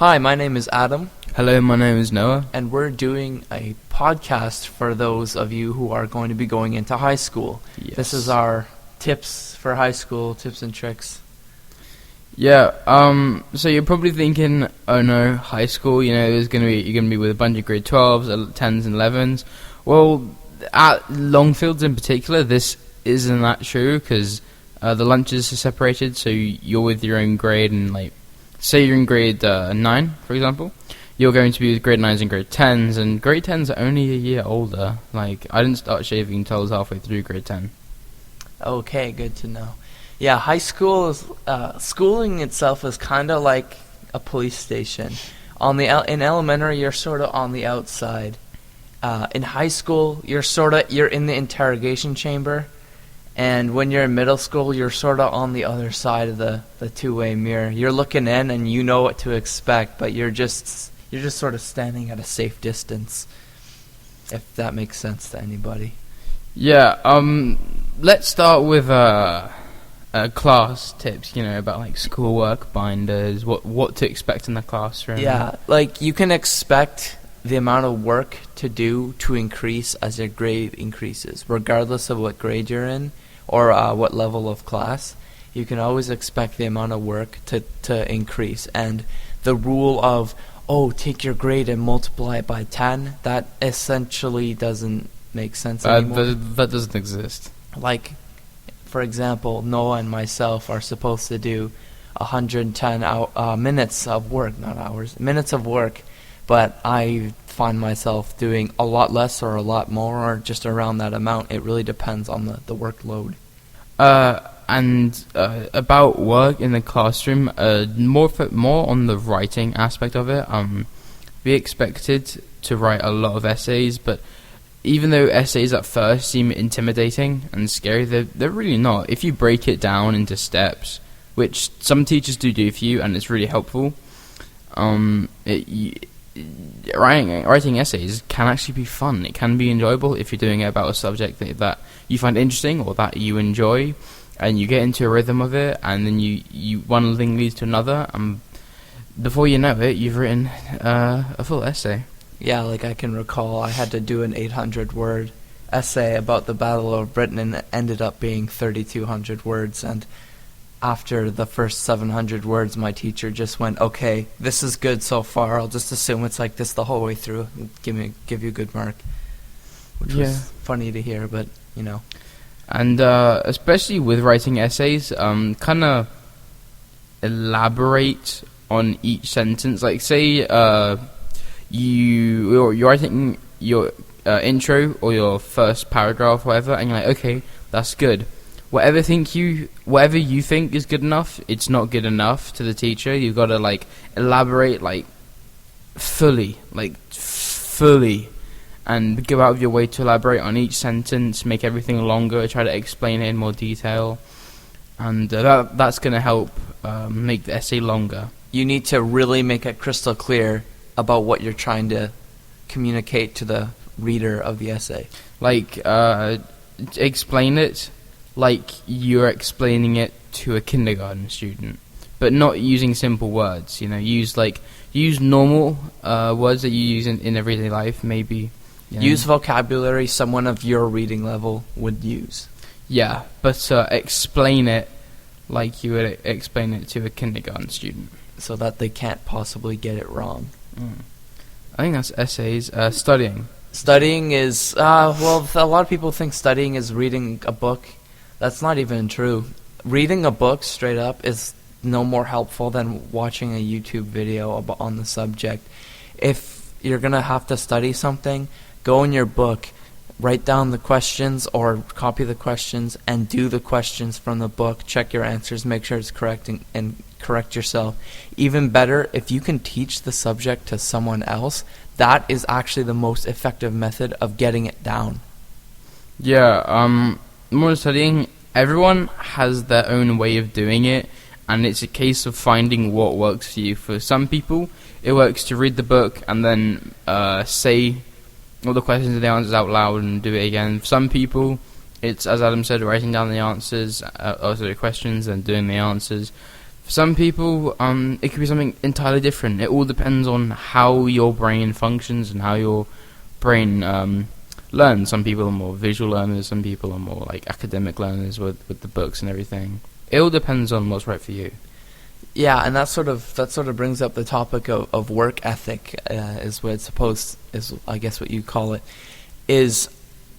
Hi, my name is Adam, Hello, my name is Noah. and we're doing a podcast for those of you who are going to be going into high school. Yes. This is our tips for high school, tips and tricks. Yeah, so you're probably thinking, oh no, high school, you're gonna be with a bunch of grade 12s, 10s and 11s. Well, at Longfields in particular, this isn't that true, because the lunches are separated, so you're with your own grade, and say you're in grade 9, for example, you're going to be with grade 9s and grade 10s, and grade 10s are only a year older. I didn't start shaving until I was halfway through grade 10. Okay, good to know. Yeah, high school is schooling itself is kind of like a police station. In elementary, you're sort of on the outside. In high school, you're in the interrogation chamber, and when you're in middle school, you're sort of on the other side of the two-way mirror. You're looking in, and you know what to expect, but you're just sort of standing at a safe distance. If that makes sense to anybody. Yeah, let's start with class tips, about schoolwork, binders, what to expect in the classroom. Yeah, you can expect the amount of work to do to increase as your grade increases, regardless of what grade you're in or what level of class. You can always expect the amount of work to increase. And the rule of, take your grade and multiply it by 10, that essentially doesn't make sense anymore. That doesn't exist. For example, Noah and myself are supposed to do 110 minutes of work, not hours, minutes of work, but I find myself doing a lot less or a lot more or just around that amount. It really depends on the workload. And about work in the classroom, more on the writing aspect of it. Be expected to write a lot of essays, but even though essays at first seem intimidating and scary, they're really not. If you break it down into steps, which some teachers do for you, and it's really helpful, writing essays can actually be fun. It can be enjoyable if you're doing it about a subject that you find interesting or that you enjoy, and you get into a rhythm of it, and then you one thing leads to another, and before you know it, you've written a full essay. Yeah, I can recall I had to do an 800-word essay about the Battle of Britain, and it ended up being 3,200 words, and after the first 700 words, my teacher just went, okay, this is good so far, I'll just assume it's like this the whole way through, give you a good mark, which was funny to hear, but, And especially with writing essays, kind of elaborate on each sentence. Say you're writing your intro or your first paragraph, whatever, and you're like, okay, that's good. Whatever you think is good enough, it's not good enough to the teacher. You've got to elaborate fully, and go out of your way to elaborate on each sentence, make everything longer, try to explain it in more detail, and that's going to help make the essay longer. You need to really make it crystal clear about what you're trying to communicate to the reader of the essay. Explain it like you're explaining it to a kindergarten student, but not using simple words. Use normal words that you use in everyday life, maybe. Use vocabulary someone of your reading level would use. Yeah, but explain it like you would explain it to a kindergarten student, so that they can't possibly get it wrong. I think that's essays. Studying. Studying is, a lot of people think studying is reading a book. That's not even true. Reading a book straight up is no more helpful than watching a YouTube video on the subject. If you're going to have to study something, go in your book, write down the questions or copy the questions and do the questions from the book. Check your answers, make sure it's correct, and correct yourself. Even better, if you can teach the subject to someone else, that is actually the most effective method of getting it down. Yeah, more studying, everyone has their own way of doing it, and it's a case of finding what works for you. For some people, it works to read the book and then say all the questions and the answers out loud and do it again. For some people, it's, as Adam said, writing down the answers, also the questions and doing the answers. For some people, it could be something entirely different. It all depends on how your brain functions and how your brain learns. Some people are more visual learners. Some people are more like academic learners with the books and everything. It all depends on what's right for you. Yeah, and that sort of brings up the topic of work ethic, is what it's is I guess what you call it, is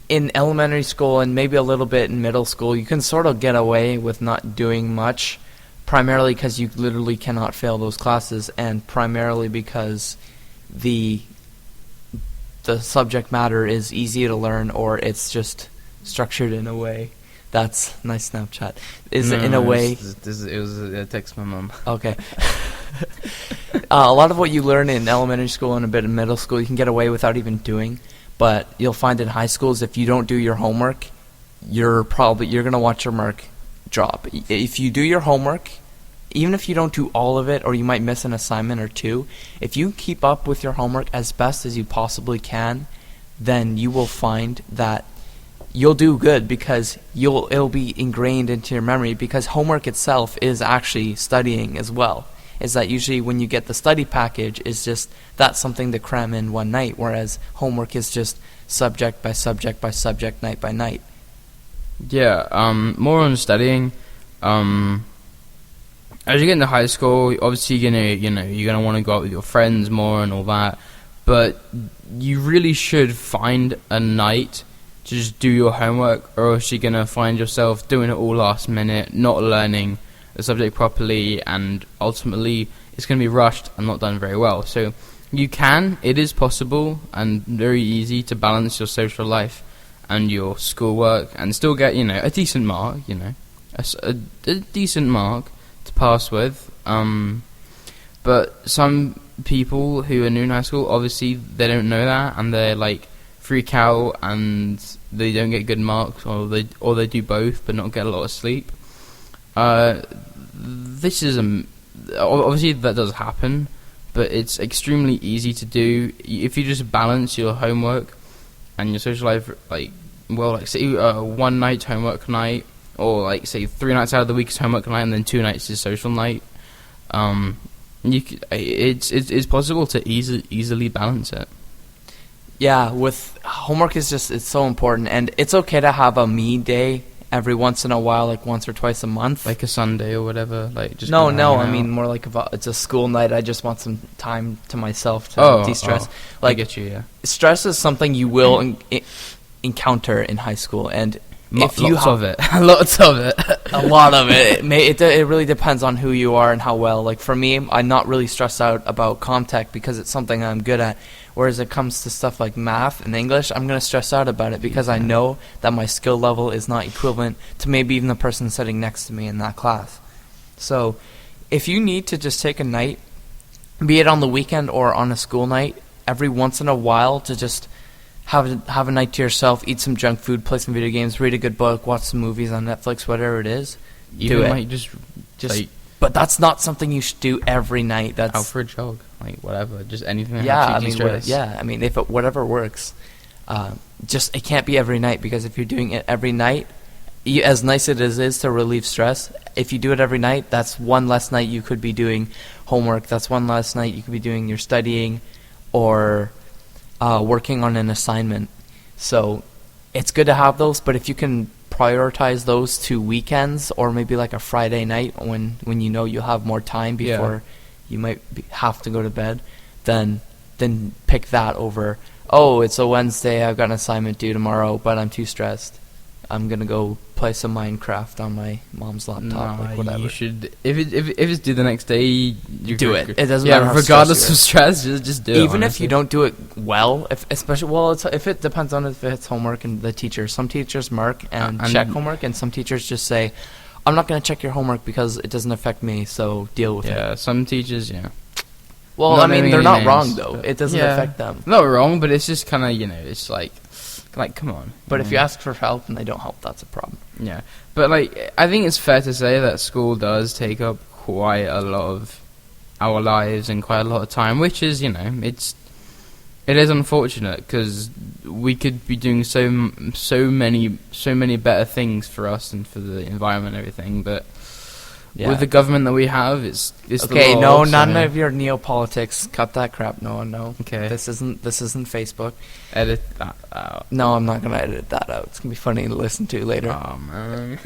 in elementary school and maybe a little bit in middle school, you can sort of get away with not doing much, primarily because you literally cannot fail those classes, and primarily because the subject matter is easy to learn, or it's just structured in a way. That's nice Snapchat. In a way. It was a text from my mum. Okay. A lot of what you learn in elementary school and a bit in middle school, you can get away without even doing. But you'll find in high schools, if you don't do your homework, you're gonna watch your mark drop. If you do your homework, even if you don't do all of it, or you might miss an assignment or two, if you keep up with your homework as best as you possibly can, then you will find that you'll do good, because it'll be ingrained into your memory, because homework itself is actually studying as well. Is that usually when you get the study package, is just that's something to cram in one night, whereas homework is just subject by subject by subject, night by night. Yeah, more on studying. As you get into high school, obviously you're gonna want to go out with your friends more and all that, but you really should find a night to just do your homework, or else you're going to find yourself doing it all last minute, not learning the subject properly, and ultimately it's going to be rushed and not done very well. So it is possible and very easy to balance your social life and your schoolwork and still get, a decent mark, a decent mark to pass with. But some people who are new in high school, obviously they don't know that, and they're like, freak out and they don't get good marks, or they do both but not get a lot of sleep. This is obviously that does happen, but it's extremely easy to do if you just balance your homework and your social life. Say one night homework night, or like say 3 nights out of the week is homework night, and then 2 nights is social night. It's possible to easily balance it. Yeah, with homework it's so important, and it's okay to have a me day every once in a while, like once or twice a month, like a Sunday or whatever. Like just no, I mean more like if it's a school night. I just want some time to myself to de-stress. I get you. Yeah, stress is something you will encounter in high school, and if you lots of it, lots of it, a lot of it. It really depends on who you are and how well. Like for me, I'm not really stressed out about Comtech because it's something I'm good at. Whereas it comes to stuff like math and English, I'm going to stress out about it because I know that my skill level is not equivalent to maybe even the person sitting next to me in that class. So if you need to just take a night, be it on the weekend or on a school night, every once in a while to just have a night to yourself, eat some junk food, play some video games, read a good book, watch some movies on Netflix, whatever it is, do it. Like just like, but that's not something you should do every night. That's out for a jog, like whatever, just anything that yeah, helps you de-stress. If whatever works, just it can't be every night, because if you're doing it every night, as nice as it is to relieve stress, if you do it every night, that's one less night you could be doing homework. That's one less night you could be doing your studying or working on an assignment. So it's good to have those, but if you can prioritize those to weekends or maybe like a Friday night when you'll have more time before you might have to go to bed, then pick that over, it's a Wednesday, I've got an assignment due tomorrow, but I'm too stressed, I'm gonna go play some Minecraft on my mom's laptop. Like whatever. You should, if it's due the next day, you do it. It doesn't matter how regardless of stress, just do it. Even if you don't do it well, if it depends on if it's homework and the teacher. Some teachers mark and check homework, and some teachers just say, I'm not going to check your homework because it doesn't affect me, so deal with it. Yeah, some teachers, yeah. Well, I mean, they're not wrong, though. It doesn't affect them. Not wrong, but it's just kind of, it's like, come on. But if you ask for help and they don't help, that's a problem. Yeah. But, I think it's fair to say that school does take up quite a lot of our lives and quite a lot of time, which is, it is unfortunate, because we could be doing so many better things for us and for the environment and everything, but Yeah. with the government that we have, it's Okay, the no, law, none so- of your neopolitics. Cut that crap. No. Okay. This isn't Facebook. Edit that out. No, I'm not gonna edit that out. It's gonna be funny to listen to later. Oh man.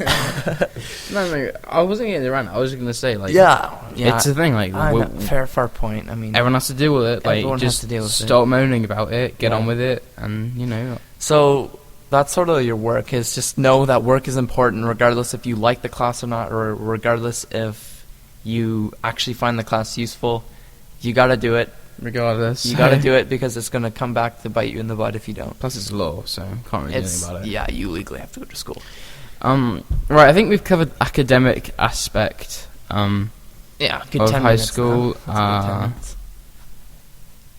No, I wasn't getting around. I was gonna say like, yeah. it's a thing. Like, I know, fair point. I mean, everyone has to deal with it. Like, everyone just has to deal with it. stop moaning about it. Get Yeah. on with it, and you know. so that's sort of your work. Is just know that work is important, regardless if you like the class or not, or regardless if you actually find the class useful. You got to do it. Regardless, You got to do it because it's gonna come back to bite you in the butt if you don't. Plus, it's law, so can't really do anything about it. Yeah, you legally have to go to school. Right. I think we've covered academic aspect. Yeah, good Of 10 high minutes school, now. That's a good 10 minutes.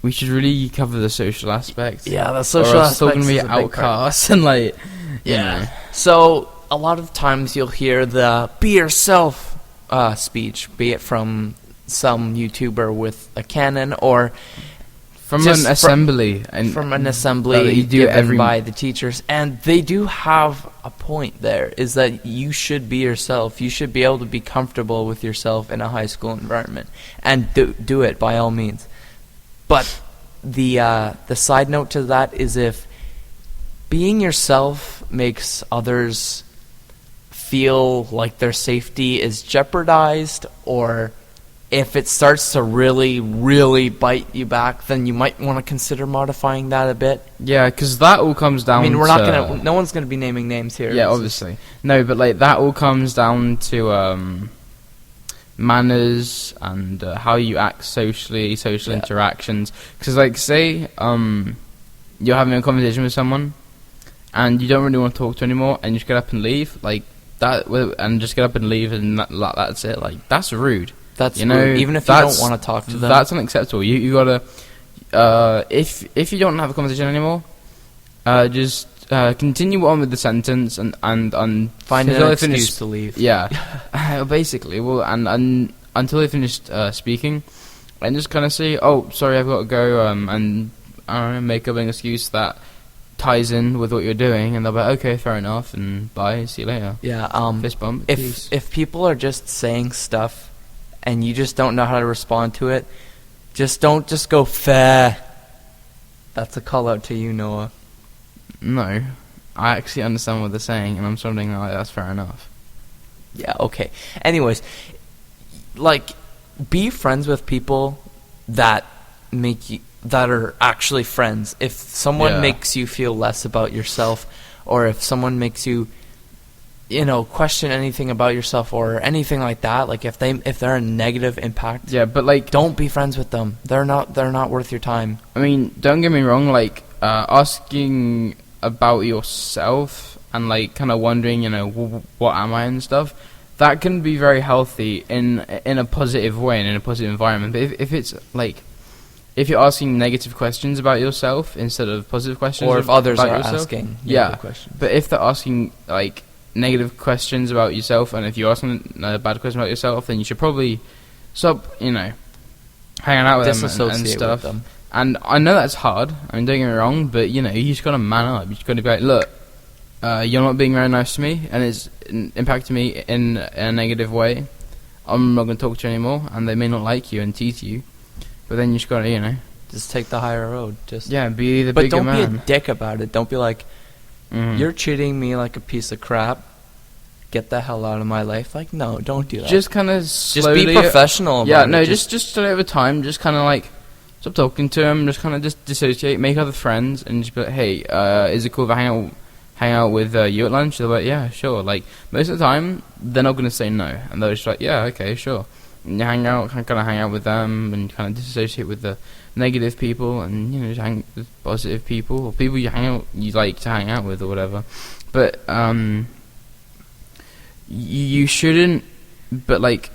We should really cover the social aspect. Yeah, the Or social else it's all aspect gonna be is a big part. outcasts and like, you Yeah. know. So a lot of times you'll hear the "be yourself" speech, be it from some YouTuber with a Canon or From Just an assembly and from an assembly that you do given every by the teachers, and they do have a point there. Is that you should be yourself. You should be able to be comfortable with yourself in a high school environment, and do it by all means. But the side note to that is if being yourself makes others feel like their safety is jeopardized, or if it starts to really, really bite you back, then you might want to consider modifying that a bit. yeah, because that all comes down. I mean, to, no one's gonna be naming names here. Yeah, This is- obviously. No, but like that all comes down to manners and how you act socially, social Yeah. interactions. Because like, say you're having a conversation with someone and you don't really want to talk to anymore, and you just get up and leave, like that, and just get up and leave, and that's it. Like that's rude. That's You know, rude, even if you don't that's- want to talk to them. That's unacceptable. You gotta if you don't have a conversation anymore, just continue on with the sentence and Find until an they excuse finish. to leave. Yeah, basically. Well, and until they finished speaking, and just kind of say, "Oh, sorry, I've got to go," and I don't know, make up an excuse that ties in with what you're doing, and they'll be like, "Okay, fair enough," and bye, see you later. Yeah. Fist bump. If peace. if people are just saying stuff and you just don't know how to respond to it, don't go fair. That's a call out to you, Noah. No, I actually understand what they're saying, and I'm sort of thinking, like, that's fair enough. Yeah, okay. Anyways, like, be friends with people that are actually friends. If someone Yeah. makes you feel less about yourself, or if someone makes you, question anything about yourself or anything like that, like if they're a negative impact, Yeah, but like, don't be friends with them. They're not worth your time. I mean, don't get me wrong, like, asking about yourself and, like, kind of wondering, what am I and stuff, that can be very healthy in a positive way and in a positive environment. But if it's, like, if you're asking negative questions about yourself instead of positive questions Or if others about are yourself, asking yeah, negative questions. but if they're asking, like, negative questions about yourself, and if you're asking a bad question about yourself, then you should probably stop, hanging out with them Disassociate and with stuff. them. And I know that's hard. I mean, don't get me wrong, but you just gotta man up. You just gotta be like, look, you're not being very nice to me, and it's impacting me in a negative way. I'm not gonna talk to you anymore, and they may not like you and tease you, but then you just gotta, Just take the higher road. Just be the But bigger don't be a man. dick about it. Don't be like, Mhm. you're treating me like a piece of crap. Get the hell out of my life. Like, no, don't do that. Just kind of Just be professional about Yeah, it. no, just over time, just kind of like stop talking to them, just kind of just dissociate, make other friends, and just be like, hey, is it cool if I hang out with you at lunch? They're like, yeah, sure. Like most of the time, they're not gonna say no, and they're just like, yeah, okay, sure. And you kind of hang out with them, and kind of disassociate with the negative people, and just hang with positive people or people you like to hang out with or whatever. But you shouldn't. But like,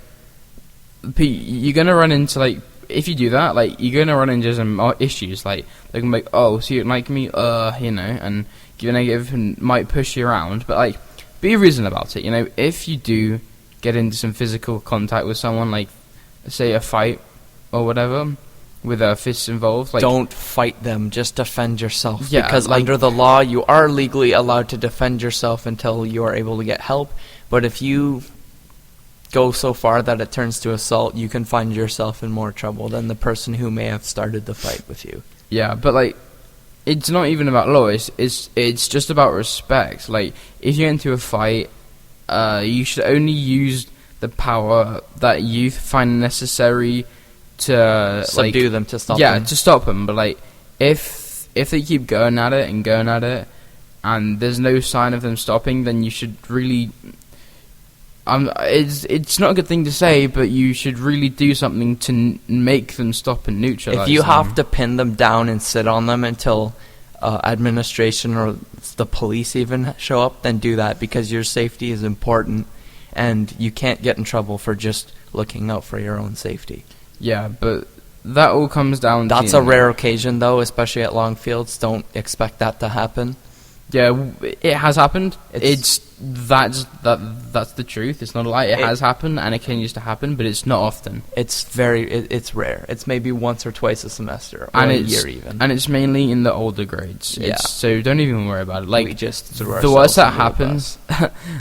you're gonna run into, like, if you do that, like, you're gonna run into some issues. Like they can be like, oh, so you don't like me, and give a negative and might push you around. But like, be reasonable about it. If you do get into some physical contact with someone, like say a fight or whatever, with fists involved, like, don't fight them. Just defend yourself. Yeah, because like, under the law, you are legally allowed to defend yourself until you are able to get help. But if you go so far that it turns to assault, you can find yourself in more trouble than the person who may have started the fight with you. Yeah, but like, it's not even about law. It's just about respect. Like, if you get into a fight, you should only use the power that you find necessary to subdue them, to stop them. Yeah, to stop them. But like, if they keep going at it, and there's no sign of them stopping, then you should really. It's not a good thing to say, but you should really do something to make them stop and neutralize. If you them. have to pin them down and sit on them until administration or the police even show up, then do that, because your safety is important, and you can't get in trouble for just looking out for your own safety. Yeah, but that all comes down to... That's a rare occasion, though, especially at long fields. Don't expect that to happen. Yeah, it has happened. That's the truth. It's not a lie. It has happened, and it continues to happen, but it's not often. It's rare. It's maybe once or twice a semester, or a year even. And it's mainly in the older grades. Yeah. So don't even worry about it. Like, we just the worst that happens,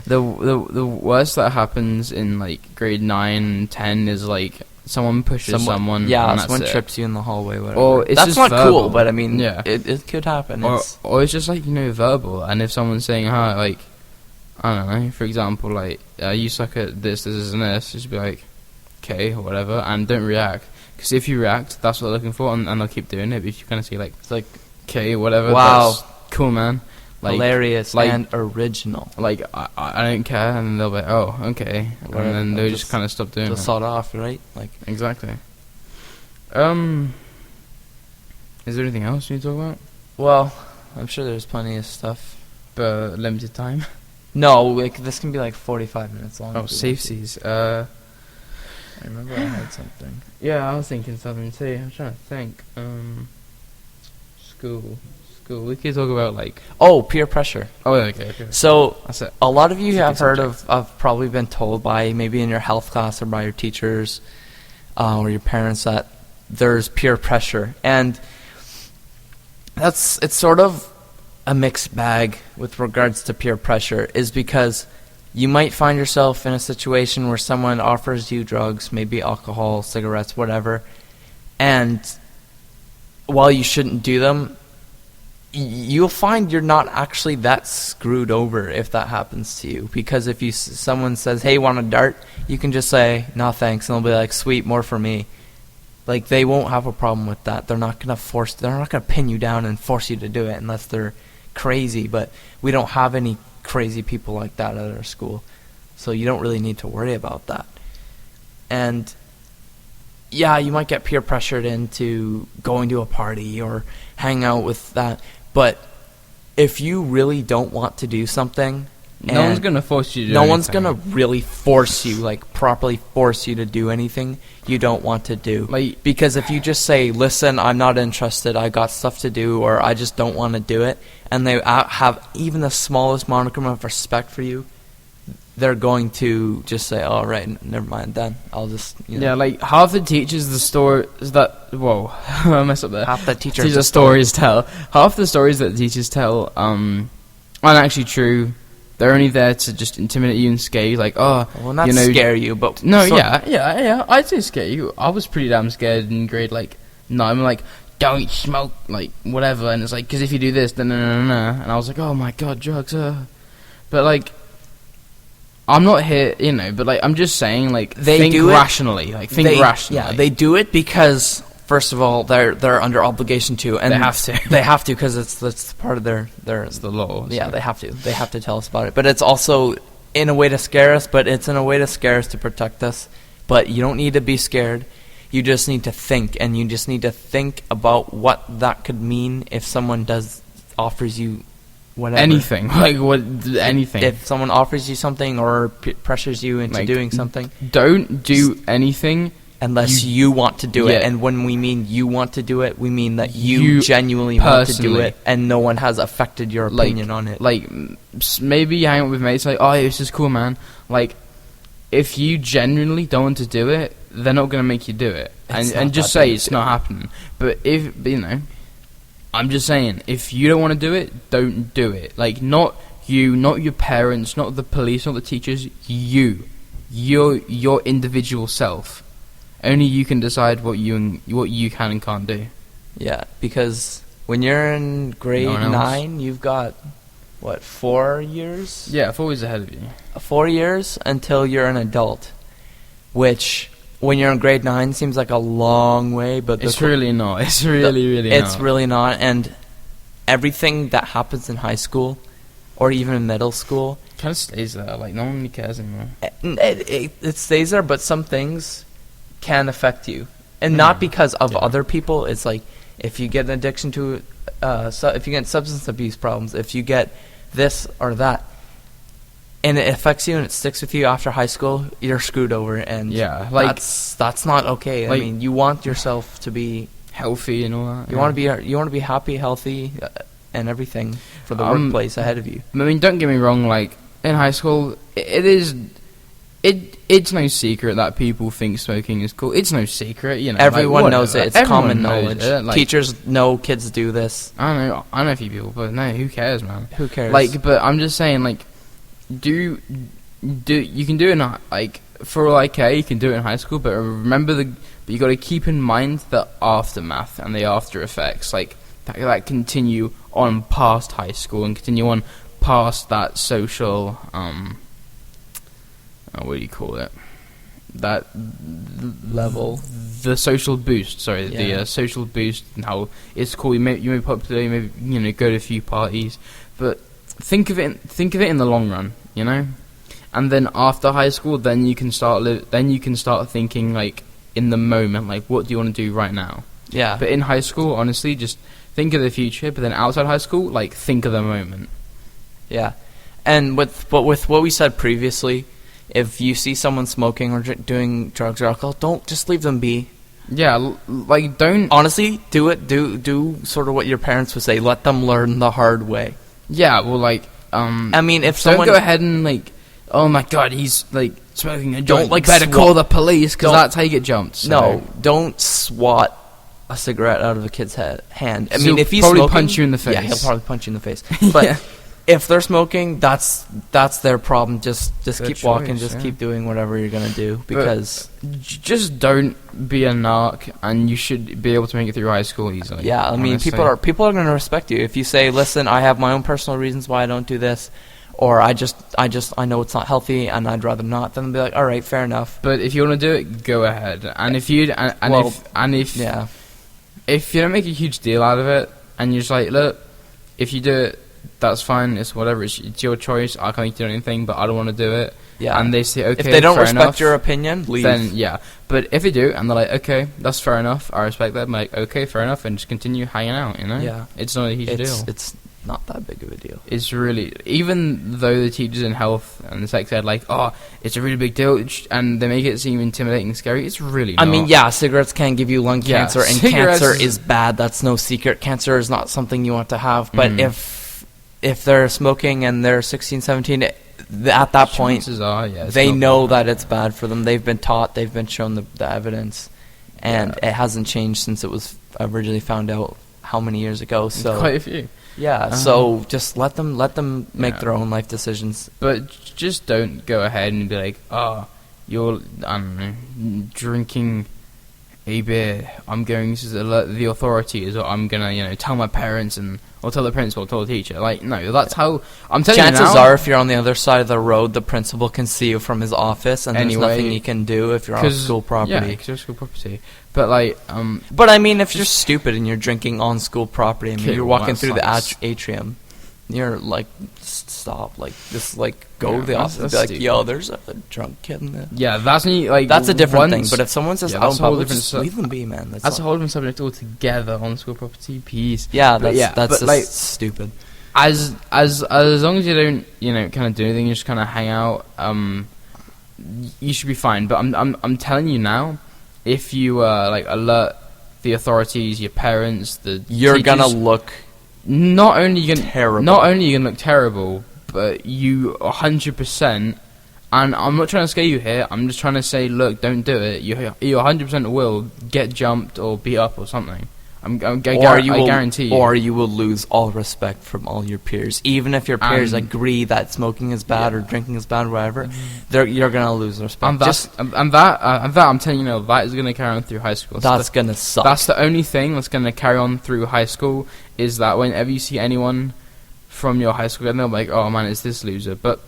the worst that happens in like grade 9 and 10 is like someone pushes someone. Yeah, and someone that's trips you in the hallway. Whatever. Or it's that's just not verbal. cool, but I mean, yeah. it could happen. Or it's just like, verbal. And if someone's saying, like, I don't know, for example, like, you suck at this, and this, just be like, okay, or whatever, and don't react. Because if you react, that's what they're looking for, and they'll keep doing it. But if you kind of say, like, it's like, okay, whatever, wow, that's cool, man. Like, hilarious, like, and original. Like, I don't care, and they'll be like, oh, okay. And then they'll just kind of stop doing it. Just sawed off, right? Like, exactly. Is there anything else you need to talk about? Well, I'm sure there's plenty of stuff. But limited time? No, like, this can be like 45 minutes long. Oh, safeties. I remember I had something. Yeah, I was thinking something too. I'm trying to think. School. We could talk about like... Oh, peer pressure. Oh, okay. So, that's it. A lot of you have heard of probably been told by maybe in your health class or by your teachers or your parents that there's peer pressure. And it's sort of a mixed bag with regards to peer pressure, is because you might find yourself in a situation where someone offers you drugs, maybe alcohol, cigarettes, whatever, and while you shouldn't do them, you'll find you're not actually that screwed over if that happens to you. Because if someone says, hey, want a dart? You can just say, no thanks, and they'll be like, sweet, more for me. Like, they won't have a problem with that. They're not going to pin you down and force you to do it unless they're crazy. But we don't have any crazy people like that at our school, so you don't really need to worry about that. And yeah, you might get peer pressured into going to a party or hang out with that, but if you really don't want to do something, no one's gonna force you to do anything. One's gonna really force you, like properly force you to do anything you don't want to do. Like, because if you just say, listen, I'm not interested, I got stuff to do, or I just don't want to do it, and they have even the smallest modicum of respect for you, they're going to just say, oh, right, never mind then. I'll just, Yeah, like, half the teachers, the stories that... Whoa, I messed up there. Half the teachers stories tell. Half the stories that the teachers tell aren't actually true. They're only there to just intimidate you and scare you, like, oh... Well, not scare you, but... No, yeah, I'd say scare you. I was pretty damn scared in grade, like, 9. I'm like, don't smoke, like, whatever. And it's like, because if you do this, then no. And I was like, oh my god, drugs, But, like... I'm not here, but like I'm just saying, like think rationally, rationally. Yeah, they do it because first of all, they're under obligation to, and they have to. They have to because that's part of their. It's the law. Yeah, they have to. They have to tell us about it. But it's also in a way to scare us. But it's in a way to scare us to protect us. But you don't need to be scared. You just need to think, and you just need to think about what that could mean if someone offers you. Whatever. Anything. Anything. If someone offers you something or pressures you into doing something, don't do anything unless you want to do it. And when we mean you want to do it, we mean that you genuinely want to do it, and no one has affected your opinion on it. Like, maybe you hang out with mates, like, oh, this is cool, man. Like, if you genuinely don't want to do it, they're not going to make you do it. And just say it's not happening. But if, I'm just saying, if you don't want to do it, don't do it. Like, not you, not your parents, not the police, not the teachers, you. your individual self. Only you can decide what you can and can't do. Yeah, because when you're in grade 9, you've got, what, 4 years? Yeah, 4 years ahead of you. 4 years until you're an adult, which, when you're in grade 9, seems like a long way, but... It's really not. It's really not. It's really not, and everything that happens in high school, or even in middle school... kind of stays there, like, no one really cares anymore. It stays there, but some things can affect you. And not because of other people. It's like, if you get an addiction to... if you get substance abuse problems, if you get this or that, and it affects you and it sticks with you after high school, you're screwed over. And that's not okay. I mean, you want yourself to be... healthy and all that. You want to be happy, healthy, and everything for the workplace ahead of you. I mean, don't get me wrong, like, in high school, it's no secret that people think smoking is cool. It's no secret, you know. Everyone knows it. It's common knows knowledge. Like, teachers know kids do this. I know a few people, but no, who cares, man? Who cares? Like, but I'm just saying, like, you can do it, like, for all I care, you can do it in high school, but but you got to keep in mind the aftermath and the after effects, like, that continue on past high school and continue on past that social, what do you call it? That level. The social boost, sorry, the social boost, and how it's cool. You may popular, you may go to a few parties, but think of it in the long run, you know. And then after high school, then you can start thinking, like, in the moment, like, what do you want to do right now? Yeah. But in high school, honestly, just think of the future. But then outside high school, like, think of the moment. Yeah. And with what we said previously, if you see someone smoking or doing drugs or alcohol, don't just leave them be. Yeah, like, don't... Honestly, do it. Do sort of what your parents would say. Let them learn the hard way. Yeah, well, like, I mean, if someone... Don't go ahead and, like, oh my god, he's, like, smoking a joint. Don't, like, better call the police, because that's how you get jumped. So. No, don't swat a cigarette out of a kid's hand. I mean, if he's probably smoking... punch you in the face. Yeah, he'll probably punch you in the face. But... If they're smoking, that's their problem. Just keep walking. Just keep doing whatever you're gonna do, because just don't be a narc, and you should be able to make it through high school easily. Yeah, I mean, people are gonna respect you if you say, "Listen, I have my own personal reasons why I don't do this," or I know it's not healthy and I'd rather not. Then they'll be like, "All right, fair enough." But if you want to do it, go ahead. And if you if you don't make a huge deal out of it, and you're just like, look, if you do it, that's fine, it's whatever, it's your choice, I can't do anything, but I don't want to do it. Yeah. And they say, okay, if they don't fair respect enough, your opinion, leave. Then, yeah. But if they do, and they're like, okay, that's fair enough, I respect that, I'm like, okay, fair enough, and just continue hanging out, you know? Yeah. It's not a huge deal. It's not that big of a deal. It's really, even though the teachers in health and sex ed, like, oh, it's a really big deal, and they make it seem intimidating and scary, it's really not. I mean, yeah, cigarettes can give you lung cancer, and cancer is bad, that's no secret. Cancer is not something you want to have, but if they're smoking and they're 16, 17, at that point, they know that it's bad for them. They've been taught, they've been shown the evidence, and it hasn't changed since it was originally found out how many years ago. So quite a few. Yeah, so just let them make their own life decisions. But just don't go ahead and be like, oh, you're, I don't know, drinking a beer, I'm going to alert the authorities, or I'm going to, tell my parents, or tell the principal, tell the teacher. Like, no, that's how, I'm telling you now. Chances are, if you're on the other side of the road, the principal can see you from his office, and there's nothing he can do if you're on school property. Yeah, because you're school property. But, like, But, I mean, if you're stupid and you're drinking on school property, I mean, you're walking through the atrium, you're like, stop, like, just, like, go to the office and be like, yo, there's a drunk kid in there. Yeah, that's a different thing. But if someone's just out in public, just leave them be, man. That's a whole different subject altogether on school property. Peace. Yeah, that's just like, stupid. As long as you don't, kind of do anything, you just kind of hang out, you should be fine. But I'm telling you now, if you like alert the authorities, your parents, you're teachers, gonna look. Not only you terrible. Not only you gonna look terrible, but you 100%. And I'm not trying to scare you here. I'm just trying to say, look, don't do it. You 100% will get jumped or beat up or something. I guarantee you. Or you will lose all respect from all your peers. Even if your peers agree that smoking is bad or drinking is bad or whatever, you're going to lose respect. I'm telling you, that is going to carry on through high school. That's going to suck. That's the only thing that's going to carry on through high school, is that whenever you see anyone from your high school, they'll be like, oh man, it's this loser. But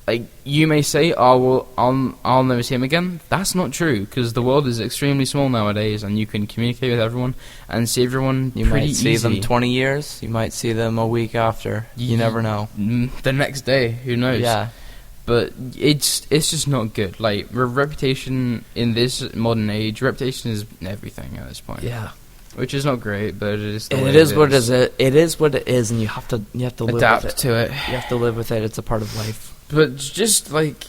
like, you may say, oh well, I'll never see him again. That's not true, because the world is extremely small nowadays, and you can communicate with everyone and see everyone you pretty might see easy. them 20 years, you might see them a week after. You never know. The next day, who knows? Yeah. But it's just not good. Like, reputation in this modern age, reputation is everything at this point. Yeah. Which is not great, but it is the way It is what it is. It is what it is, and you have to live adapt with it. to it. You have to live with it. It's a part of life. But just like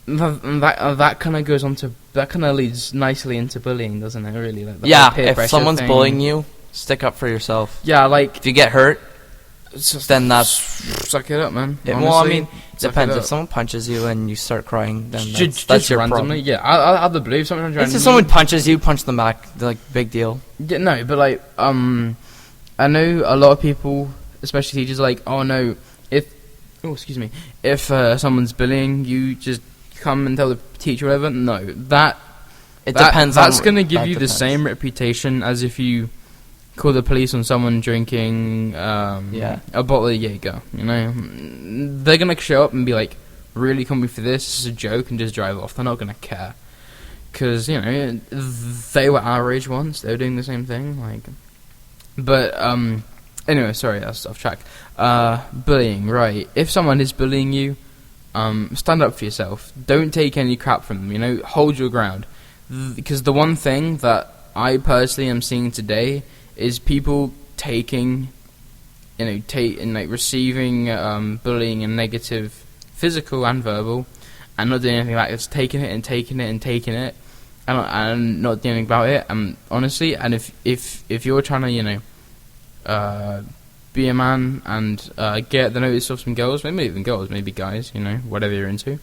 that kind of goes on to, that kind of leads nicely into bullying, doesn't it? Really, like the whole peer if pressure someone's thing. bullying you, stick up for yourself. Yeah, like, If you get hurt, then that's suck it up, man. well. I mean, it suck depends. it If up. someone punches you and you start crying, then Just that's your randomly, problem. yeah. I'll believe something randomly. If someone punches you, punch them back. Like, big deal. Yeah, no, but like, I know a lot of people, especially teachers, are like, oh no, if someone's bullying you, just come and tell the teacher or whatever. No, Depends. That's going to give you the same reputation as if you call the police on someone drinking a bottle of Jaeger. You know, they're going to show up and be like, really, come for this? This is a joke, and just drive off. They're not going to care, because you know, they were our age once. They were doing the same thing. Like, but anyway, sorry, that's off track. Bullying, right? If someone is bullying you, stand up for yourself. Don't take any crap from them. You know, hold your ground. Because the one thing that I personally am seeing today is people taking, receiving bullying and negative, physical and verbal, and not doing anything about it. It's taking it and taking it and taking it, and not doing anything about it. Honestly, and if you're trying to, be a man and get the notice of some girls, maybe even girls, maybe guys, whatever you're into,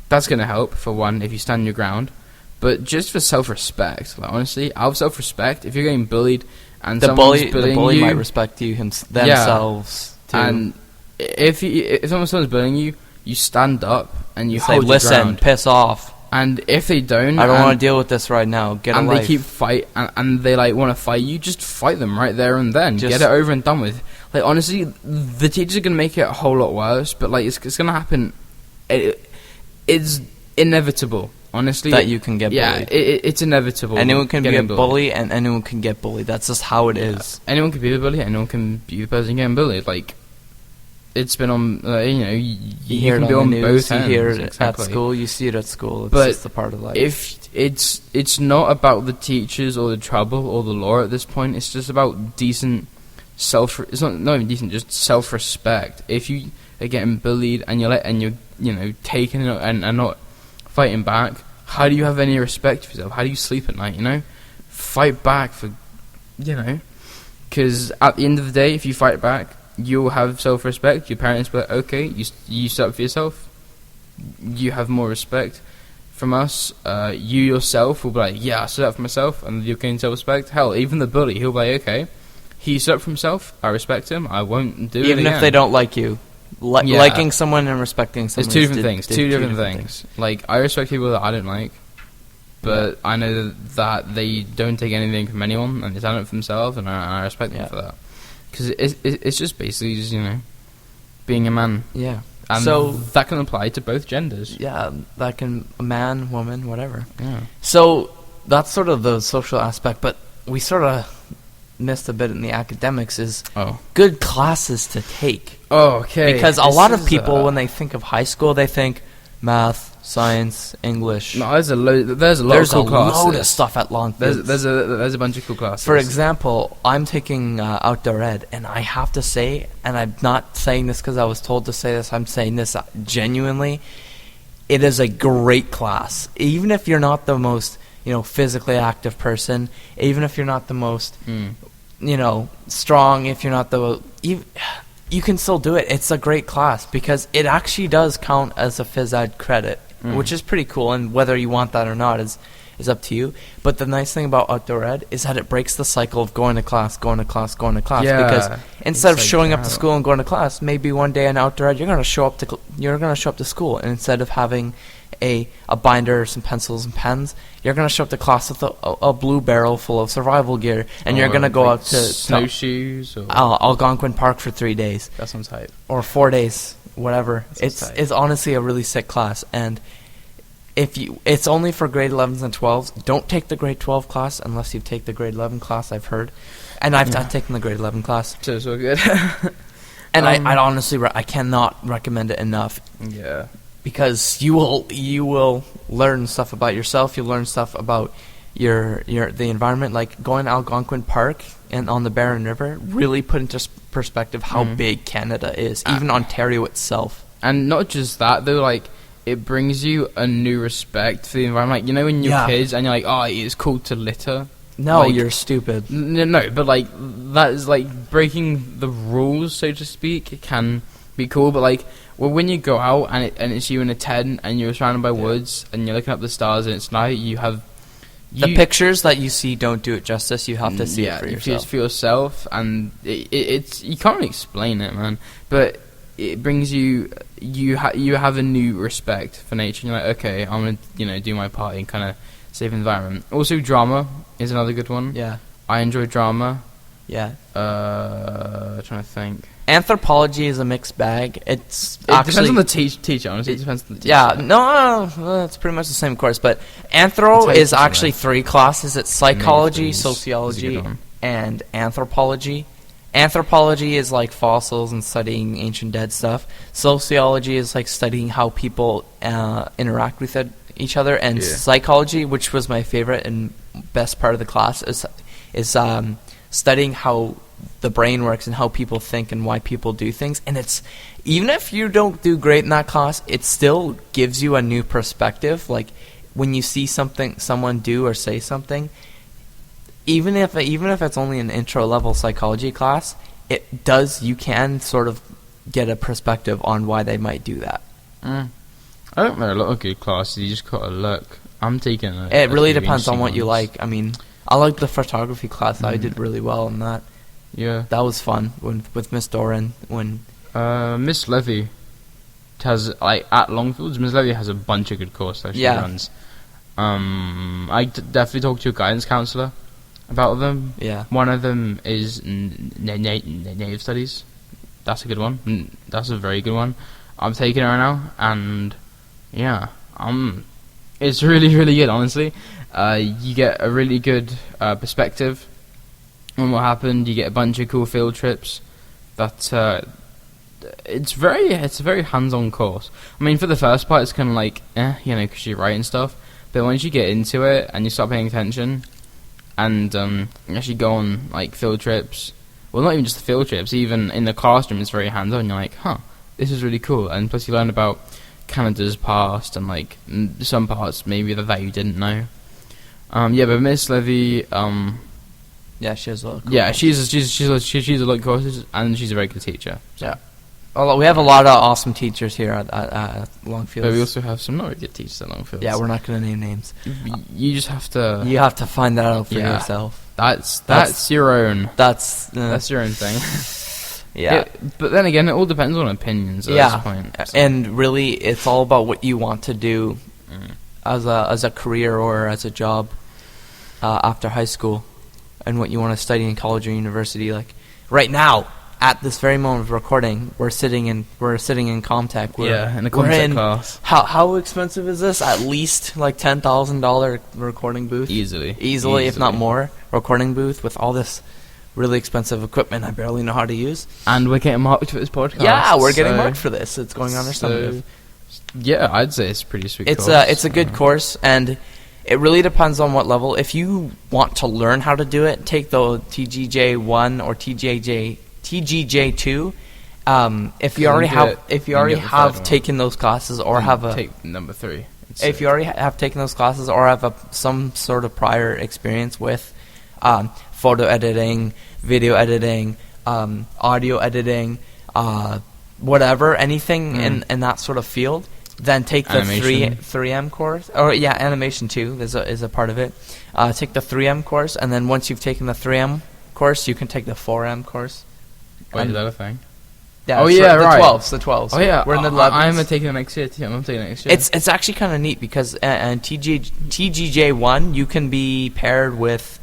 that's going to help, for one, if you stand your ground. But just for self-respect, like, honestly, out of self-respect, if you're getting bullied and the someone's bullying bully you, might respect you themselves too. And if someone's bullying you, you stand up and you say, hold "Listen, your ground." piss off. And if they don't, I don't want to deal with this right now. Get a and life. they keep fight, and they want to fight you, just fight them right there and then. Just get it over and done with. Like, honestly, the teachers are gonna make it a whole lot worse, but like, it's gonna happen. It's inevitable. Honestly, that you can get bullied. Yeah, it's inevitable. Anyone can be a bully, and anyone can get bullied. That's just how it is. Anyone can be a bully. Anyone can be the person getting bullied. Like, it's been on. You hear can it be on on the both news. ends. You hear it exactly. at school. You see it at school. It's but just a part of life. If it's not about the teachers or the trouble or the law at this point. It's just about decent It's not even decent. Just self-respect. If you are getting bullied and you're taking it and not fighting back, how do you have any respect for yourself? How do you sleep at night? Fight back because at the end of the day, if you fight back, you'll have self-respect. Your parents will be like, okay, you stood up for yourself. You have more respect from us. You yourself will be like, yeah, I stood up for myself, and you'll gain self-respect. Hell, even the bully, he'll be like, okay, he stood up for himself. I respect him. I won't do it even again. if they don't like you. Liking someone and respecting someone. It's two different things. Two different things. Like, I respect people that I don't like, but I know that they don't take anything from anyone, and they stand up for themselves, and I respect them for that. Because it's just basically just, being a man. Yeah. And so that can apply to both genders. Yeah, that can, a man, woman, whatever. Yeah. So that's sort of the social aspect, but we sort of missed a bit in the academics is good classes to take. Oh, okay. Because a lot of people, when they think of high school, they think math, science, English. No, there's a lot of cool classes. Load of stuff at Longfield. There's a bunch of cool classes. For example, I'm taking outdoor ed, and I have to say, and I'm not saying this because I was told to say this, I'm saying this genuinely, it is a great class. Even if you're not the most physically active person, even if you're not the most strong, if you're not the you can still do it. It's a great class because it actually does count as a phys ed credit, which is pretty cool, and whether you want that or not is is up to you. But the nice thing about outdoor ed is that it breaks the cycle of going to class, going to class, going to class. Yeah, because instead of like showing up to that. school and going to class, maybe one day in outdoor ed you're going to show up to school, and instead of having a binder, some pencils and pens, you're going to show up to class with a blue barrel full of survival gear, and you're going to go like out to snowshoes or Algonquin Park for 3 days that sounds hype. or 4 days, whatever. That's tight. It's honestly a really sick class, and it's only for grade 11s and 12s. Don't take the grade 12 class unless you take the grade 11 class, I've heard, and I've taken the grade 11 class, So good. and I honestly I cannot recommend it enough. Yeah. Because you will learn stuff about yourself. You'll learn stuff about the environment. Like going to Algonquin Park and on the Barron River really put into perspective how big Canada is, even Ontario itself. And not just that though, like it brings you a new respect for the environment. Like, you know, when you're kids and you're like, oh, it's cool to litter. No, like, you're stupid. No, but like that is like breaking the rules, so to speak. It can be cool, but like. Well, when you go out and it's you in a tent and you're surrounded by woods and you're looking up the stars and it's night, the pictures that you see don't do it justice. You have to see it for yourself. For yourself, and it's you can't really explain it, man. But it brings you have a new respect for nature. And you're like, okay, I'm gonna do my part and kind of save the environment. Also, drama is another good one. Yeah, I enjoy drama. Yeah. Trying to think. Anthropology is a mixed bag. It depends on the teacher, honestly. It depends on the teacher. Yeah, no, it's pretty much the same course. But Anthro is actually 3 classes. It's psychology, sociology, and anthropology. Anthropology is like fossils and studying ancient dead stuff. Sociology is like studying how people interact with each other. And psychology, which was my favorite and best part of the class, is studying how the brain works and how people think and why people do things. And it's, even if you don't do great in that class, it still gives you a new perspective. Like when you see someone do or say something, even if it's only an intro level psychology class, you can sort of get a perspective on why they might do that. I think there are a lot of good classes. You just gotta look. I'm taking it really depends on what you like. I mean, I like the photography class. I did really well in that. Yeah, that was fun with Miss Doran. When Miss Levy has, like, at Longfields, Miss Levy has a bunch of good courses that she runs. I definitely talked to a guidance counsellor about them. Yeah, one of them is native studies. That's a good one. That's a very good one. I'm taking it right now, and it's really, really good. Honestly, you get a really good perspective on what happened. You get a bunch of cool field trips. It's a very hands-on course. I mean, for the first part, it's kind of like, because you write and stuff. But once you get into it and you start paying attention, and you actually go on like field trips, well, not even just the field trips, even in the classroom, it's very hands-on. You're like, this is really cool. And plus, you learn about Canada's past and like some parts maybe that you didn't know. But Miss Levy, she has a lot of cool she's a lot of courses, and she's a very good teacher. So. Yeah. We have a lot of awesome teachers here at Longfields. But we also have some not very good teachers at Longfields. Yeah, we're not going to name names. You just have to... You have to find that out for yourself. That's your own... That's your own thing. Yeah. But then again, it all depends on opinions at this point. So. And really, it's all about what you want to do as a career or as a job after high school, and what you want to study in college or university. Like right now, at this very moment of recording, we're sitting in Comtech. In a Comtech class. How expensive is this? At least like $10,000 recording booth. Easily, if not more, recording booth with all this really expensive equipment I barely know how to use. And we're getting marked for this podcast. Yeah, we're getting marked for this. It's going on our summative. Yeah, I'd say it's a pretty sweet course. It's a good course, and it really depends on what level. If you want to learn how to do it, take the TGJ1 or TGJ2. If you already have taken those classes or take number 3. If you already have taken those classes or have some sort of prior experience with photo editing, video editing, audio editing, whatever, anything in that sort of field, then take the Animation. 3M course, or animation too is a part of it. Take the 3M course, and then once you've taken the 3M course, you can take the 4M course. Wait, is that a thing? Yeah, Oh, yeah, the right. 12s, the 12s. Oh yeah, we're in the 11s. I'm taking it next year. I'm taking it next year. It's actually kind of neat because TGJ1 you can be paired with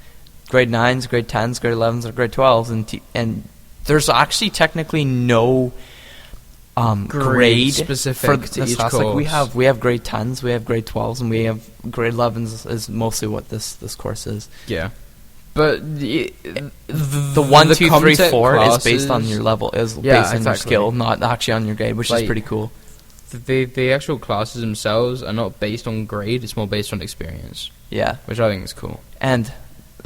grade 9s, grade 10s, grade 11s, or grade 12s, and there's actually technically no grade specific for to this each class. course. Like we have grade 10s, we have grade 12s, and we have grade 11s is mostly what this course is. Yeah. But The 1, 2, 3, content 4 is classes- based on your level, is Yeah, based on your exactly. skill, not actually on your grade, which is Like- pretty cool. the actual classes themselves are not based on grade. It's more based on experience, Yeah, which I think is cool. and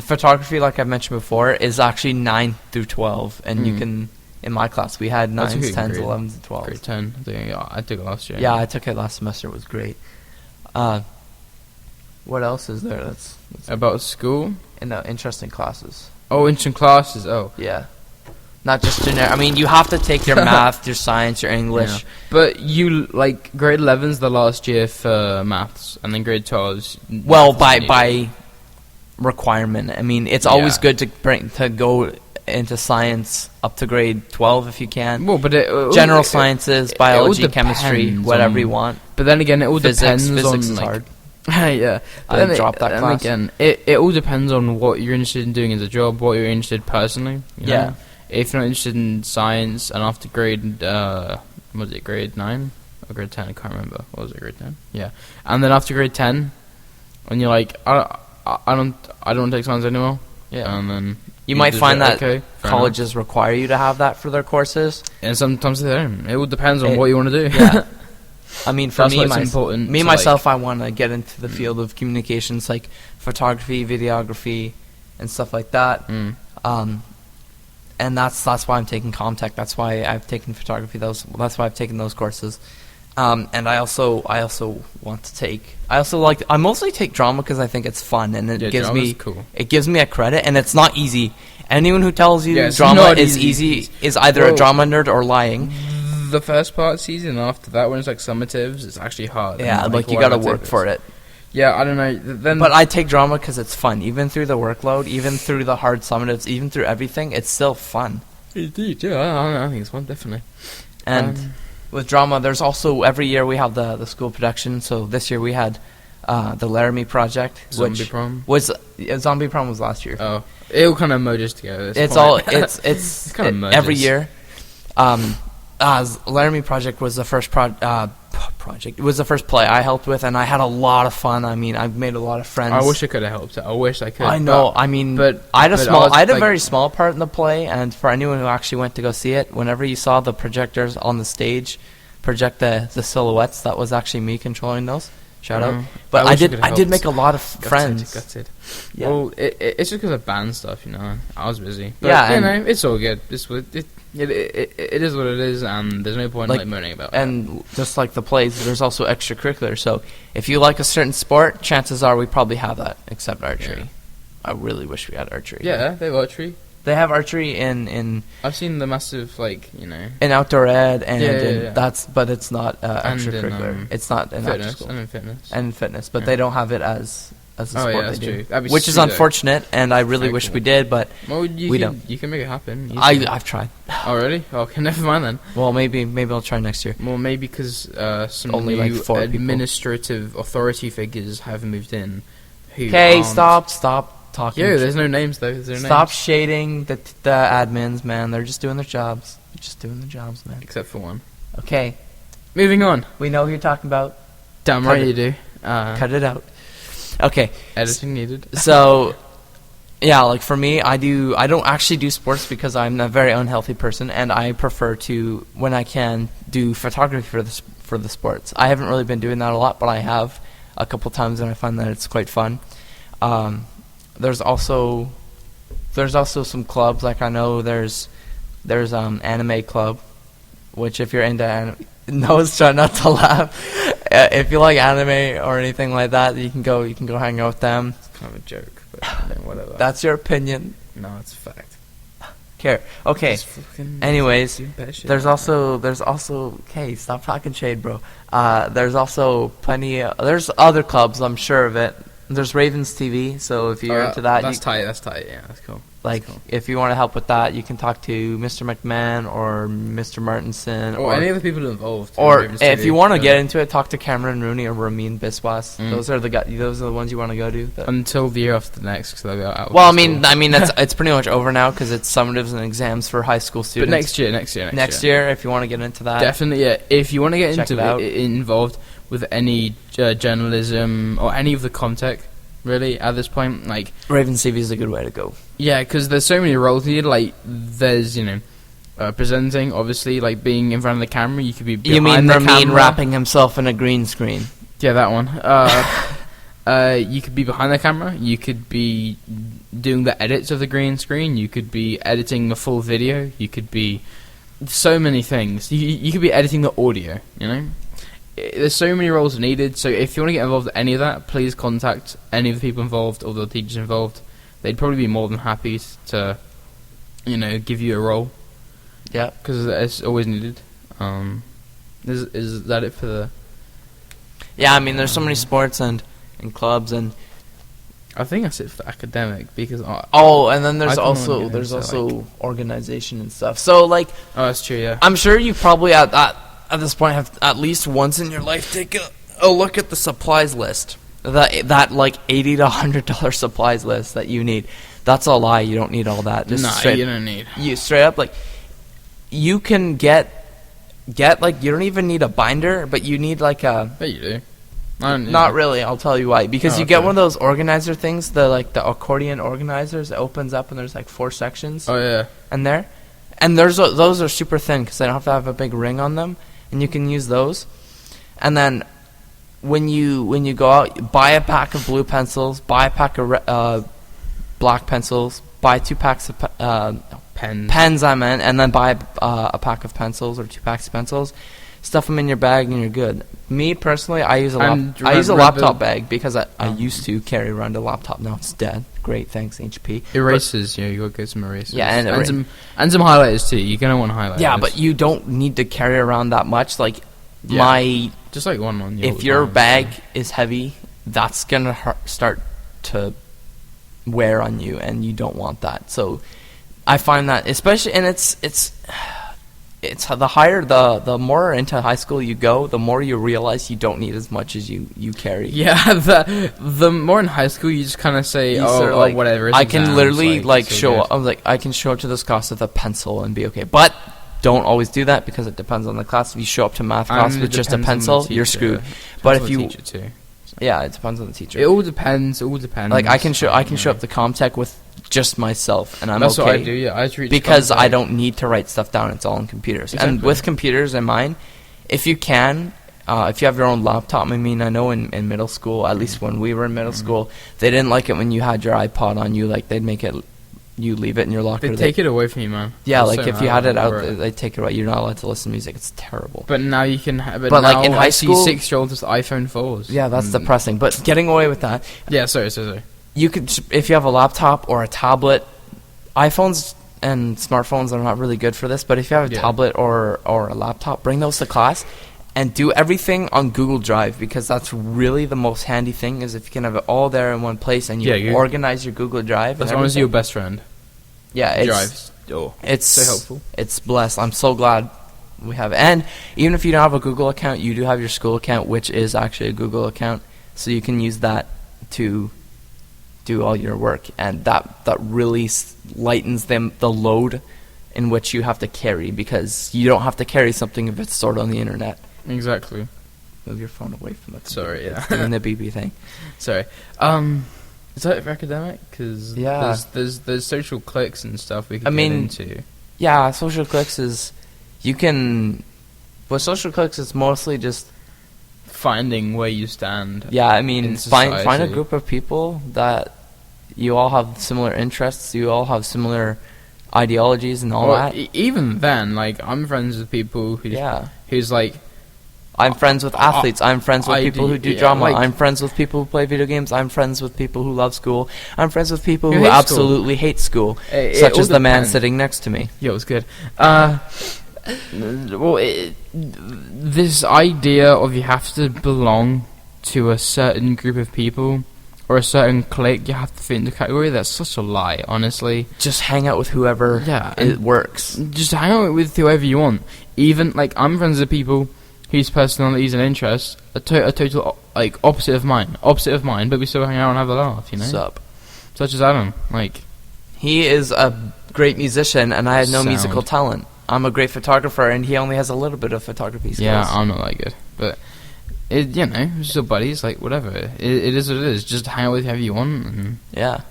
photography, like I mentioned before, is actually 9 through 12, and you can. In my class, we had That's a 9s, good 10s, grade. 11s, and 12s. Grade 10. I think I took it last year. Yeah, I took it last semester. It was great. What else is there that's About school? interesting classes? Oh, interesting classes. Oh. Yeah. Not just generic. I mean, you have to take your math, your science, your English. Yeah. But you, like, grade 11's the last year for maths, and then grade 12's... Well, maths is by needed. requirement. I mean, it's always Yeah. good to go into science up to grade 12 if you can. Well, but General sciences, it all biology, chemistry, depends whatever on- you want. But then again, it all Physics depends on, is like... hard. Yeah. I Then dropped that then class. again, it all depends on what you're interested in doing as a job, what you're interested personally. You know? Yeah. If you're not interested in science, and after grade, was it grade 9 or grade 10? I can't remember. What was it, grade 10? Yeah. And then after grade 10, when you're like, I don't take science anymore. Yeah. And then You might just find go, that okay, fair colleges require you to have that for their courses. enough. And sometimes they don't. It all depends on It- what you want to do. Yeah. I mean, for That's me, why it's important to, myself, I want to get into the field of communications, like photography, videography, and stuff like that. And that's why I'm taking Comtech. That's why I've taken photography. That's why I've taken those courses. And I also want to take. I mostly take drama because I think it's fun and it gives drama's me cool. it gives me a credit, and it's not easy. Anyone who tells you Yeah, it's drama not is easy. easy is either a Well- drama nerd or lying. The first part season, after that, when it's like summatives, it's actually hard. Yeah, And, like you why got to would I take work this? for it. Yeah, I don't know. Then, But I take drama because it's fun. Even through the workload, even through the hard summatives, even through everything, it's still fun. indeed, yeah, I think it's fun, definitely. And with drama, there's also every year we have the school production. So this year we had the Laramie project, Zombie which prom. was Zombie Prom was last year. Oh, it all kind of merges together. at this It's point. all it's kind of it- merges. every year. Laramie project was the first project. It was the first play I helped with, and I had a lot of fun. I mean, I've made a lot of friends. I wish I could have helped. I wish I could. I know. but- I mean, but- I had a but small. I was, I had a like- very small part in the play, and for anyone who actually went to go see it, whenever you saw the projectors on the stage project the silhouettes, that was actually me controlling those. Shout out. But I wish I did. could I have did helped. make a lot of friends. Gutted. Yeah. Well, it's just because of band stuff, you know. I was busy. But, Yeah, you and- know, it's all good. It is what it is, and there's no point Like, like moaning about it. And just like the plays, there's also extracurricular. So if you like a certain sport, chances are we probably have that, except archery. Yeah. I really wish we had archery. Yeah, they have archery. They have archery in I've seen the massive, like, you know, outdoor ed, and Yeah. but it's not And in, extracurricular. It's not in after fitness. school. And in fitness. And fitness, but Yeah. they don't have it as a Oh, sport. yeah, they that's do. true. That'd be Which is sweet, though. unfortunate, and I really Very wish cool. we did, but Well, you we can, don't. You can make it happen. easily. I've tried. Oh, really? Okay, never mind then. Well, maybe I'll try next year. Well, maybe because some Only, new like, 4 people. administrative authority figures have moved in. Okay, aren't- stop talking. Yo, there's no names though. There's no Stop names. shading the admins, man. They're just doing their jobs. They're just doing their jobs, man. Except for one. Okay, Moving on. we know who you're talking about. Damn Cut right it. you do. Cut it out. Okay, Editing needed. so yeah, like for me, I don't actually do sports because I'm a very unhealthy person, and I prefer to, when I can, do photography for the sports. I haven't really been doing that a lot, but I have a couple times, and I find that it's quite fun. There's also some clubs, like I know there's anime club, which if you're into anime, Noah's trying not to laugh. If you like anime or anything like that, you can go hang out with them. It's kind of a joke, but whatever. That's your opinion. No, it's a fact. care. Okay. Just fucking Anyways, do better shit. there's also okay, stop talking shade, bro. There's also there's other clubs, I'm sure of it. There's Ravens TV, so if you're into that, that's tight. That's tight. Yeah, that's cool. like That's cool. if you want to help with that, you can talk to Mr. McMahon or Mr. Martinson or any of the people involved. in or Ravens if TV, you want to so- get into it, talk to Cameron Rooney or Ramin Biswas. Mm. Those are the ones you want to go to. until the year after the next, because they'll be out. of Well, school. I mean it's pretty much over now because it's summatives and exams for high school but students. next year, if you want to get into that, definitely. Yeah, if you want to get Check into it out. involved with any journalism or any of the comtech, really at this point, like Ravens TV is a good way to go. yeah, because there's so many roles needed. Like there's presenting, obviously, like being in front of the camera. You could be behind You mean the Ramin camera. wrapping himself in a green screen? Yeah, that one. You could be behind the camera. You could be doing the edits of the green screen. You could be editing the full video. You could be so many things. You could be editing the audio. There's so many roles needed. So if you want to get involved in any of that, please contact any of the people involved or the teachers involved. They'd probably be more than happy to, give you a role. Yeah. Because it's always needed. Is that it for the? Yeah, I mean, there's so many sports and clubs and I think that's it for the academic because. and then there's I don't wanna also get into, organization and stuff. So like, Oh, that's true. Yeah. I'm sure you probably at this point have at least once in your life take a look at the supplies list. That like $80 to $100 supplies list that you need. That's a lie. You don't need all that. Just You don't need. You straight up like you can get like you don't even need a binder, but you need like a. But you do. I don't need Not it. really. I'll tell you why. Because Oh, you get okay. one of those organizer things, the accordion organizers. It opens up and there's like 4 sections. Oh yeah. And those are super thin because they don't have to have a big ring on them, and you can use those. And then when you go out, buy a pack of blue pencils, buy a pack of black pencils, buy 2 packs of pens, and then buy a pack of pencils or 2 packs of pencils. Stuff them in your bag and you're good. Me personally, I use a laptop bag because I used to carry around a laptop. Now it's dead. Great, thanks HP. Erasers, you gotta get some erasers. Yeah, and some highlighters too. You're gonna want highlighters. Yeah, but you don't need to carry around that much. Like just like one on. If your bag is heavy, that's gonna start to wear on you, and you don't want that. So I find that especially, and it's the more into high school you go, the more you realize you don't need as much as you carry. Yeah, the more in high school you just kind of say, whatever. I can literally show up. I can show up to this class with a pencil and be okay, but don't always do that because it depends on the class. If you show up to math class with just a pencil, you're screwed. But if you, yeah, it depends on the teacher. It all depends. Like I can show up to Comtech with just myself, and that's okay. What I do. Yeah, I treat because I don't need to write stuff down. It's all on computers. Exactly. And with computers in mind, if you can, if you have your own laptop. I mean, I know in middle school, at least when we were in middle school, they didn't like it when you had your iPod on you. Like they'd make it. You leave it in your locker. They take it away from you, man. Yeah, That's like so if you had it out, hard. they take it away. You're not allowed to listen to music. It's terrible. But now you can. But like now in high I school, see 6-year-olds with iPhone 4s. Yeah, that's depressing. But getting away with that. Yeah, sorry. You could, if you have a laptop or a tablet. iPhones and smartphones are not really good for this, but if you have a tablet or a laptop, bring those to class and do everything on Google Drive, because that's really the most handy thing, is if you can have it all there in one place and you organize your Google Drive. As long as you're your best friend. Yeah, it's so helpful. It's blessed. I'm so glad we have it. And even if you don't have a Google account, you do have your school account, which is actually a Google account, so you can use that to do all your work, and that really lightens the load in which you have to carry, because you don't have to carry something if it's stored on the internet. Exactly. Move your phone away from it. Sorry, yeah. It's doing the BB thing. Sorry. Is that for academic? Because there's social cliques and stuff we can get into. Yeah, social cliques is social cliques is mostly just finding where you stand. Yeah, I mean, find a group of people that you all have similar interests, you all have similar ideologies and all that. Even then, like, I'm friends with people who's like, I'm friends with athletes. I'm friends with people who do yeah, drama. like- I'm friends with people who play video games. I'm friends with people who love school. I'm friends with people Who who hate school. absolutely hate school, It such all as the man depends. sitting next to me. Yeah, it was good. Well, this idea of you have to belong to a certain group of people or a certain clique, you have to fit into a category, that's such a lie, honestly. Just hang out with whoever it works. Just hang out with whoever you want. Even, like, I'm friends with people whose personalities and interests are total, like, opposite of mine, but we still hang out and have a laugh, you know? Sup. Such as Adam, like... He is a great musician, and I have no Sound. musical talent. I'm a great photographer, and he only has a little bit of photography skills. Yeah, I'm not that good, but... you know, we're still buddies, like, whatever. It is what it is. Just hang out with whoever you want, and... Yeah.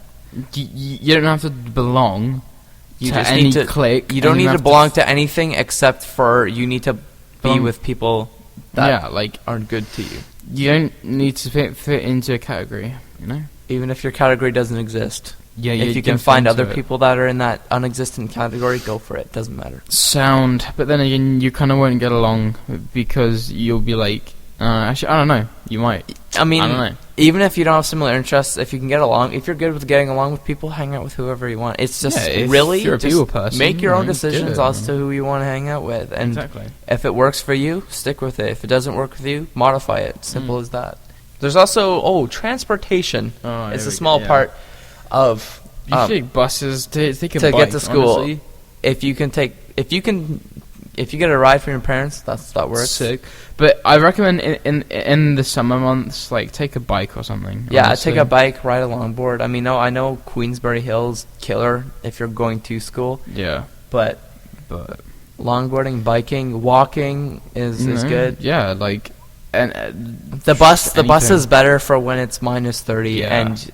You don't have to belong You to just any need to clique. You don't and need to have belong to anything except for you need to be Belong- with people that Yeah, like, are good to you. you don't need to fit into a category, you know? Even if your category doesn't exist. Yeah, If you can find other people that are in that unexistent category, go for it. Doesn't matter. Sound, but then again, you kind of won't get along because you'll be like, actually, I don't know. You might. I mean, I don't know. even if you don't have similar interests, if you can get along, if you're good with getting along with people, hang out with whoever you want. It's just Yeah, if really you're a just people person, make your you own know, decisions do it. as to who you want to hang out with, and Exactly. if it works for you, stick with it. If it doesn't work with you, modify it. Simple as that. There's also transportation. Oh, It's here a we small go, yeah. part of You should take buses take a to bike, get to school. honestly. If you get a ride from your parents, that works. Sick. But I recommend in the summer months, like, take a bike or something. Yeah, honestly. take a bike, ride a longboard. I mean, I know Queensbury Hills killer if you're going to school, Yeah, but but longboarding, biking, walking is you know, good. Yeah, like, and The bus anything. is better for when it's minus 30 Yeah. and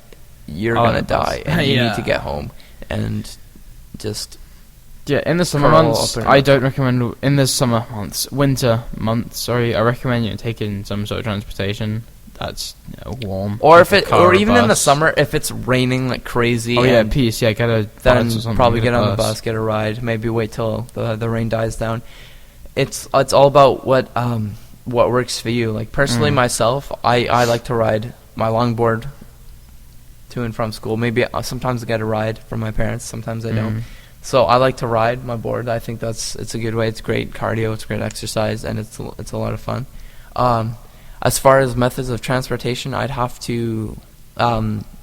you're Oh, gonna the bus. die and you Yeah. need to get home and just Yeah, in the summer curl months, up and I up. don't recommend. In the summer months, winter months, sorry, I recommend you taking some sort of transportation that's warm. or like if a it car or even in the bus. summer if it's raining like crazy. Oh yeah, and peace. Yeah, get a then bus or something, probably get get a on the bus, get a ride. Maybe wait till the rain dies down. It's all about what works for you. Like personally, myself, I like to ride my longboard to and from school. Maybe sometimes I get a ride from my parents. Sometimes I don't. So I like to ride my board. I think it's a good way. It's great cardio. It's great exercise, and it's a lot of fun. As far as methods of transportation, I'd have to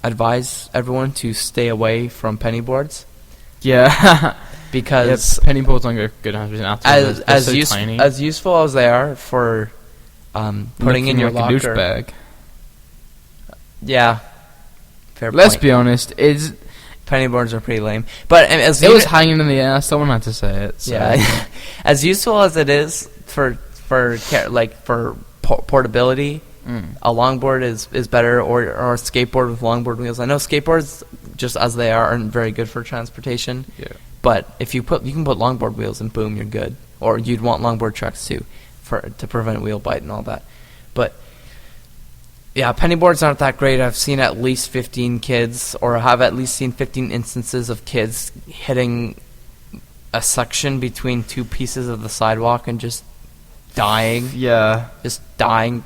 advise everyone to stay away from penny boards Yeah, because penny boards aren't good as so tiny. as useful as they are for putting in Looking your like a locker. douchebag. Yeah, fair Let's point. be honest. Penny boards are pretty lame, but as It was hanging in the air. Someone had to say it. So. yeah, as useful as it is for portability, a longboard is better, or a skateboard with longboard wheels. I know skateboards, just as they are, aren't very good for transportation. Yeah. But if you can put longboard wheels and boom, you're good. Or you'd want longboard tracks too, to prevent wheel bite and all that. But yeah, penny boards aren't that great. I've seen at least 15 kids, or have at least seen 15 instances of kids hitting a section between two pieces of the sidewalk and just dying. Yeah. Just dying.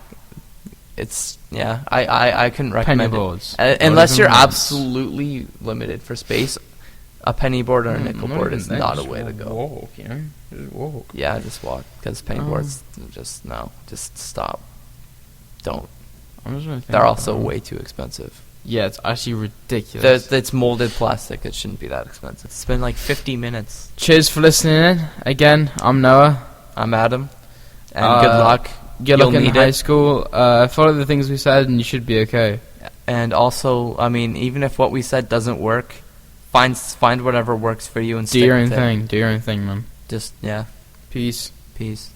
It's I couldn't recommend Penny it. boards. Unless you're Not even absolutely limited for space. A penny board or a nickel board is not a way to go. Walk, you know, just walk. Yeah, just walk, because penny boards just stop. Don't. I'm just trying to think They're about also that. way too expensive. Yeah, it's actually ridiculous. It's molded plastic. It shouldn't be that expensive. It's been like 50 minutes. Cheers for listening in. Again, I'm Noah. I'm Adam, and good luck. Good You'll luck in need high it. school. Follow the things we said, and you should be okay. And also, I mean, even if what we said doesn't work, find whatever works for you and Do stick your own with it. thing. Do your own thing, man. Just Peace. peace.